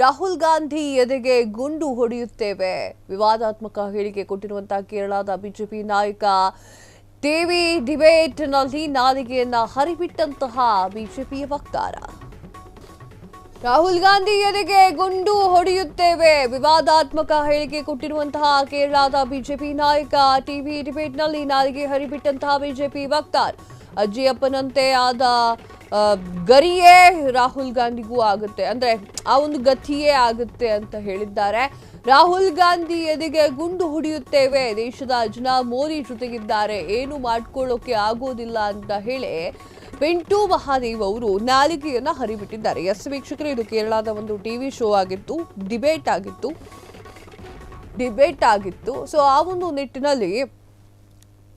ರಾಹುಲ್ ಗಾಂಧಿ ಎದೆಗೆ ಗುಂಡು ಹೊಡೆಯುತ್ತೇವೆ ವಿವಾದಾತ್ಮಕ ಹೇಳಿಕೆ ಕೊಟ್ಟಿರುವಂತಹ ಕೇರಳದ ಬಿಜೆಪಿ ನಾಯಕ ಟಿವಿ ಡಿಬೇಟ್ನಲ್ಲಿ ನಾಲಿಗೆಯನ್ನ ಹರಿಬಿಟ್ಟಂತಹ ಬಿಜೆಪಿಯ ವಕ್ತಾರ ರಾಹುಲ್ ಗಾಂಧಿ ಎದೆಗೆ ಗುಂಡು ಹೊಡೆಯುತ್ತೇವೆ ವಿವಾದಾತ್ಮಕ ಹೇಳಿಕೆ ಕೊಟ್ಟಿರುವಂತಹ ಕೇರಳದ ಬಿಜೆಪಿ ನಾಯಕ ಟಿವಿ ಡಿಬೇಟ್ನಲ್ಲಿ ನಾಲಿಗೆ ಹರಿಬಿಟ್ಟಂತಹ ಬಿಜೆಪಿ ವಕ್ತಾರ ಅಜ್ಜಿಯಪ್ಪನಂತೆ ಆದ ಗರಿಯೇ ರಾಹುಲ್ ಗಾಂಧಿಗೂ ಆಗುತ್ತೆ ಅಂದ್ರೆ ಆ ಒಂದು ಗತಿಯೇ ಆಗುತ್ತೆ ಅಂತ ಹೇಳಿದ್ದಾರೆ. ರಾಹುಲ್ ಗಾಂಧಿ ಎದೆಗೆ ಗುಂಡು ಹೊಡೆಯುತ್ತೇವೆ, ದೇಶದ ಜನ ಮೋದಿ ಜೊತೆಗಿದ್ದಾರೆ, ಏನು ಮಾಡ್ಕೊಳ್ಳೋಕೆ ಆಗೋದಿಲ್ಲ ಅಂತ ಹೇಳಿ ಪಿಂಟು ಮಹಾದೇವ್ ಅವರು ನಾಲಿಗೆಯನ್ನ ಹರಿಬಿಟ್ಟಿದ್ದಾರೆ. ಎಸ್ ವೀಕ್ಷಕರು, ಇದು ಕೇರಳದ ಒಂದು ಟಿವಿ ಶೋ ಆಗಿತ್ತು, ಡಿಬೇಟ್ ಆಗಿತ್ತು. ಸೊ ಆ ಒಂದು ನಿಟ್ಟಿನಲ್ಲಿ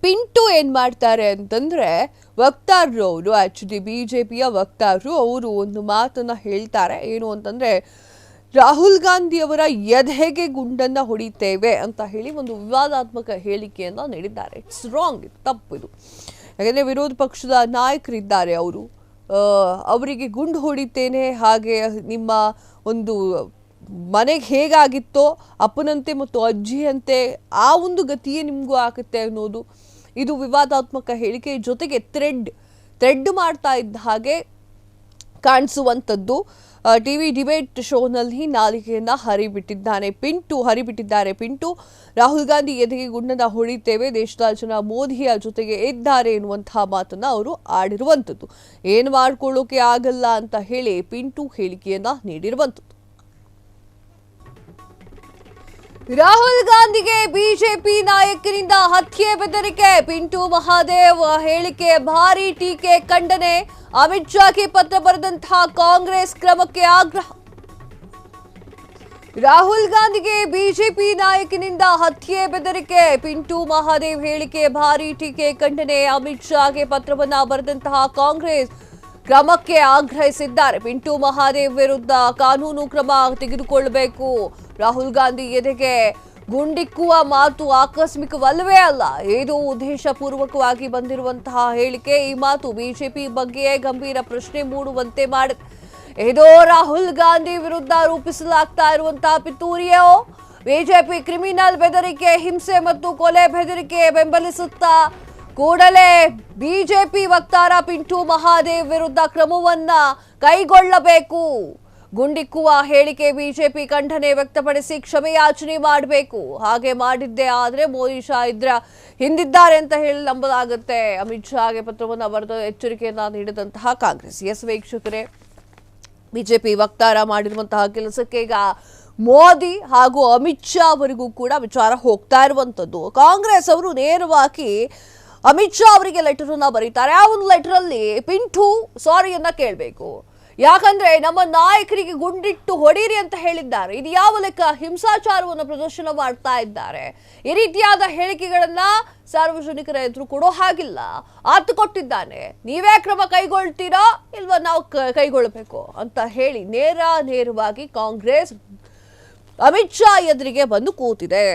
ಪಿಂಟು ಏನ್ ಮಾಡ್ತಾರೆ ಅಂತಂದ್ರೆ, ವಕ್ತಾರರು ಅವರು ಆಕ್ಚುಲಿ ಬಿಜೆಪಿಯ ವಕ್ತಾರರು ಅವರು ಒಂದು ಮಾತನ್ನ ಹೇಳ್ತಾರೆ. ಏನು ಅಂತಂದ್ರೆ, ರಾಹುಲ್ ಗಾಂಧಿ ಅವರ ಎದೆಗೆ ಗುಂಡನ್ನ ಹೊಡಿತೇವೆ ಅಂತ ಹೇಳಿ ಒಂದು ವಿವಾದಾತ್ಮಕ ಹೇಳಿಕೆಯನ್ನ ನೀಡಿದ್ದಾರೆ. ಇಟ್ಸ್ ರಾಂಗ್, ಇದು ತಪ್ಪಿದು. ಯಾಕಂದ್ರೆ ವಿರೋಧ ಪಕ್ಷದ ನಾಯಕರಿದ್ದಾರೆ, ಅವರಿಗೆ ಗುಂಡು ಹೊಡಿತೇನೆ, ಹಾಗೆ ನಿಮ್ಮ ಒಂದು ಮನೆಗೆ ಹೇಗಾಗಿತ್ತೋ ಅಪ್ಪನಂತೆ ಮತ್ತು ಅಜ್ಜಿಯಂತೆ ಆ ಒಂದು ಗತಿಯೇ ನಿಮಗೂ ಆಗುತ್ತೆ ಅನ್ನೋದು ಇದು ವಿವಾದಾತ್ಮಕ ಹೇಳಿಕೆ. ಜೊತೆಗೆ ಥ್ರೆಡ್ ಮಾಡ್ತಾ ಇದ್ದ ಹಾಗೆ ಕಾಣಿಸುವಂಥದ್ದು. ಟಿವಿ ಡಿಬೇಟ್ ಶೋನಲ್ಲಿ ನಾಲಿಗೆಯನ್ನ ಹರಿಬಿಟ್ಟಿದ್ದಾರೆ ಪಿಂಟು. ರಾಹುಲ್ ಗಾಂಧಿ ಎದೆಗೆ ಗುಂಡನ್ನ ಹೊಡಿತೇವೆ, ದೇಶದ ಜನ ಮೋದಿಯ ಜೊತೆಗೆ ಇದ್ದಾರೆ ಎನ್ನುವಂತಹ ಮಾತನ್ನ ಅವರು ಆಡಿರುವಂಥದ್ದು. ಏನು ಮಾಡ್ಕೊಳ್ಳೋಕೆ ಆಗಲ್ಲ ಅಂತ ಹೇಳಿ ಪಿಂಟು ಹೇಳಿಕೆಯನ್ನ ನೀಡಿರುವಂಥದ್ದು. ರಾಹುಲ್ ಗಾಂಧಿಗೆ ಬಿಜೆಪಿ ನಾಯಕರಿಂದ ಹತ್ಯೆ ಬೆದರಿಕೆ, ಪಿಂಟು ಮಹಾದೇವ್ ಹೇಳಿಕೆ ಭಾರೀ ಟೀಕೆ, ಖಂಡನೆ. ಅಮಿತ್ ಶಾಗೆ ಪತ್ರ ಬರೆದಂತಹ ಕಾಂಗ್ರೆಸ್ ಕ್ರಮಕ್ಕೆ ಆಗ್ರಹ. ರಾಹುಲ್ ಗಾಂಧಿಗೆ ಬಿಜೆಪಿ ನಾಯಕನಿಂದ ಹತ್ಯೆ ಬೆದರಿಕೆ, ಪಿಂಟು ಮಹಾದೇವ್ ಹೇಳಿಕೆ ಭಾರೀ ಟೀಕೆ, ಖಂಡನೆ. ಅಮಿತ್ ಶಾಗೆ ಪತ್ರವನ್ನ ಬರೆದಂತಹ ಕಾಂಗ್ರೆಸ್ ಕ್ರಮಕ್ಕೆ ಆಗ್ರಹಿಸಿದ್ದಾರೆ. ಪಿಂಟು ಮಹಾದೇವ್ ವಿರುದ್ಧ ಕಾನೂನು ಕ್ರಮ ತೆಗೆದುಕೊಳ್ಳಬೇಕು. ರಾಹುಲ್ ಗಾಂಧಿ ಎದೆಗೆ ಗುಂಡಿಕ್ಕುವ ಮಾತು ಆಕಸ್ಮಿಕವಲ್ಲವೇ ಅಲ್ಲ, ಇದು ಉದ್ದೇಶಪೂರ್ವಕವಾಗಿ ಬಂದಿರುವಂತಹ ಹೇಳಿಕೆ. ಈ ಮಾತು ಬಿಜೆಪಿ ಬಗ್ಗೆ ಗಂಭೀರ ಪ್ರಶ್ನೆ ಮೂಡುವಂತೆ ಮಾಡಿದೆ. ಇದು ರಾಹುಲ್ ಗಾಂಧಿ ವಿರುದ್ಧ ರೂಪಿಸಲಾಗ್ತಾ ಇರುವಂತಹ ಪಿತೂರಿಯೋ? ಬಿಜೆಪಿ ಕ್ರಿಮಿನಲ್ ಬೆದರಿಕೆ, ಹಿಂಸೆ ಮತ್ತು ಕೊಲೆ ಬೆದರಿಕೆ ಬೆಂಬಲಿಸುತ್ತಾ ಕೂಡಲೇ ಬಿಜೆಪಿ ವಕ್ತಾರ ಪಿಂಟು ಮಹಾದೇವ್ ವಿರುದ್ಧ ಕ್ರಮವನ್ನ ಕೈಗೊಳ್ಳಬೇಕು. ಗುಂಡಿಕ್ಕುವ ಹೇಳಿಕೆ ಬಿಜೆಪಿ ಖಂಡನೆ ವ್ಯಕ್ತಪಡಿಸಿ ಕ್ಷಮೆಯಾಚನೆ ಮಾಡಬೇಕು. ಹಾಗೆ ಮಾಡಿದ್ದೇ ಆದ್ರೆ ಮೋದಿ ಶಾ ಹಿಂದಿದ್ದಾರೆ ಅಂತ ಹೇಳಿ ನಂಬಲಾಗುತ್ತೆ. ಅಮಿತ್ ಶಾಗೆ ಪತ್ರವನ್ನು ಬರೆದು ಎಚ್ಚರಿಕೆಯನ್ನ ನೀಡಿದಂತಹ ಕಾಂಗ್ರೆಸ್. ಎಸ್ ವೀಕ್ಷಕರೇ, ಬಿಜೆಪಿ ವಕ್ತಾರ ಮಾಡಿರುವಂತಹ ಕೆಲಸಕ್ಕೆ ಈಗ ಮೋದಿ ಹಾಗೂ ಅಮಿತ್ ಶಾ ಅವರಿಗೂ ಕೂಡ ವಿಚಾರ ಹೋಗ್ತಾ ಇರುವಂತದ್ದು. ಕಾಂಗ್ರೆಸ್ ಅವರು ನೇರವಾಗಿ ಅಮಿತ್ ಶಾ ಅವರಿಗೆ ಲೆಟರ್ ಅನ್ನ ಬರೀತಾರೆ. ಆ ಒಂದು ಲೆಟರ್ ಅಲ್ಲಿ ಪಿಂಟು ಸಾರಿಯನ್ನ ಕೇಳಬೇಕು. ಯಾಕಂದ್ರೆ ನಮ್ಮ ನಾಯಕರಿಗೆ ಗುಂಡಿಟ್ಟು ಹೊಡೀರಿ ಅಂತ ಹೇಳಿದ್ದಾರೆ. ಇದು ಯಾವ ಲೆಕ್ಕ? ಹಿಂಸಾಚಾರವನ್ನು ಪ್ರದರ್ಶನ ಮಾಡ್ತಾ ಇದ್ದಾರೆ. ಈ ರೀತಿಯಾದ ಹೇಳಿಕೆಗಳನ್ನ ಸಾರ್ವಜನಿಕರ ಎದುರು ಕೊಡೋ ಹಾಗಿಲ್ಲ. ಆತ ಕೊಟ್ಟಿದ್ದಾನೆ, ನೀವೇ ಕ್ರಮ ಕೈಗೊಳ್ತೀರಾ ಇಲ್ವಾ ನಾವು ಕೈಗೊಳ್ಳಬೇಕು ಅಂತ ಹೇಳಿ ನೇರವಾಗಿ ಕಾಂಗ್ರೆಸ್ ಅಮಿತ್ ಶಾ ಎದುರಿಗೆ ಬಂದು ಕೂತಿದೆ.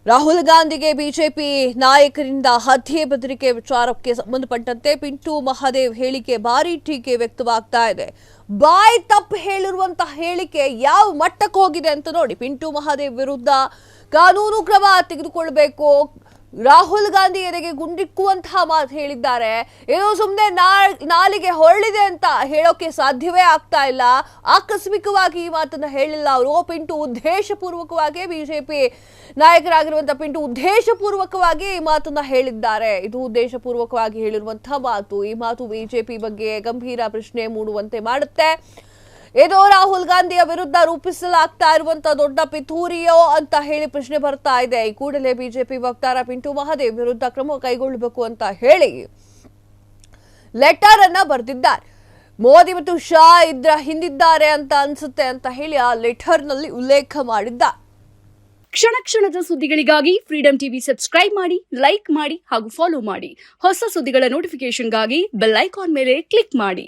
ರಾಹುಲ್ ಗಾಂಧಿಗೆ ಬಿಜೆಪಿ ನಾಯಕರಿಂದ ಹತ್ಯೆ ಬೆದರಿಕೆ ವಿಚಾರಕ್ಕೆ ಸಂಬಂಧಪಟ್ಟಂತೆ ಪಿಂಟು ಮಹಾದೇವ್ ಹೇಳಿಕೆ ಭಾರೀ ಟೀಕೆ ವ್ಯಕ್ತವಾಗ್ತಾ ಇದೆ. ಬಾಯ್ ತಪ್ಪು ಹೇಳಿರುವಂತಹ ಹೇಳಿಕೆ ಯಾವ ಮಟ್ಟಕ್ಕೆ ಹೋಗಿದೆ ಅಂತ ನೋಡಿ. ಪಿಂಟು ಮಹಾದೇವ್ ವಿರುದ್ಧ ಕಾನೂನು ಕ್ರಮ ತೆಗೆದುಕೊಳ್ಳಬೇಕು. ರಾಹುಲ್ ಗಾಂಧಿ ಎದೆಗೆ ಗುಂಡಿಕ್ಕುವಂತಹ ಮಾತು ಹೇಳಿದ್ದಾರೆ. ಇದು ಸುಮ್ಮನೆ ನಾಲಿಗೆ ಹೊರಳಿದೆ ಅಂತ ಹೇಳೋಕೆ ಸಾಧ್ಯವೇ ಆಗ್ತಾ ಇಲ್ಲ. ಆಕಸ್ಮಿಕವಾಗಿ ಈ ಮಾತನ್ನ ಹೇಳಿಲ್ಲ ಅವರು. ಪಿಂಟು ಉದ್ದೇಶಪೂರ್ವಕವಾಗಿ ಬಿಜೆಪಿ ನಾಯಕರಾಗಿರುವಂತಹ ಪಿಂಟು ಉದ್ದೇಶಪೂರ್ವಕವಾಗಿ ಈ ಮಾತನ್ನ ಹೇಳಿದ್ದಾರೆ. ಇದು ಉದ್ದೇಶಪೂರ್ವಕವಾಗಿ ಹೇಳಿರುವಂತಹ ಮಾತು. ಈ ಮಾತು ಬಿಜೆಪಿ ಬಗ್ಗೆ ಗಂಭೀರ ಪ್ರಶ್ನೆ ಮೂಡುವಂತೆ ಮಾಡುತ್ತೆ. ಇದು ರಾಹುಲ್ ಗಾಂಧಿಯ ವಿರುದ್ಧ ರೂಪಿಸಲಾಗ್ತಾ ಇರುವಂತಹ ದೊಡ್ಡ ಪಿತೂರಿಯೋ ಅಂತ ಹೇಳಿ ಪ್ರಶ್ನೆ ಬರ್ತಾ ಇದೆ. ಈ ಕೂಡಲೇ ಬಿಜೆಪಿ ವಕ್ತಾರ ಪಿಂಟು ಮಹಾದೇವ್ ವಿರುದ್ಧ ಕ್ರಮ ಕೈಗೊಳ್ಳಬೇಕು ಅಂತ ಹೇಳಿ ಲೆಟರ್ ಅನ್ನ ಬರೆದಿದ್ದಾರೆ. ಮೋದಿ ಮತ್ತು ಶಾ ಹಿಂದಿದ್ದಾರೆ ಅಂತ ಅನ್ಸುತ್ತೆ ಅಂತ ಹೇಳಿ ಆ ಲೆಟರ್ ನಲ್ಲಿ ಉಲ್ಲೇಖ ಮಾಡಿದ್ದಾರೆ. ಕ್ಷಣ ಕ್ಷಣದ ಸುದ್ದಿಗಳಿಗಾಗಿ ಫ್ರೀಡಂ ಟಿವಿ ಸಬ್ಸ್ಕ್ರೈಬ್ ಮಾಡಿ, ಲೈಕ್ ಮಾಡಿ ಹಾಗೂ ಫಾಲೋ ಮಾಡಿ. ಹೊಸ ಸುದ್ದಿಗಳ ನೋಟಿಫಿಕೇಶನ್ಗಾಗಿ ಬೆಲ್ ಐಕಾನ್ ಮೇಲೆ ಕ್ಲಿಕ್ ಮಾಡಿ.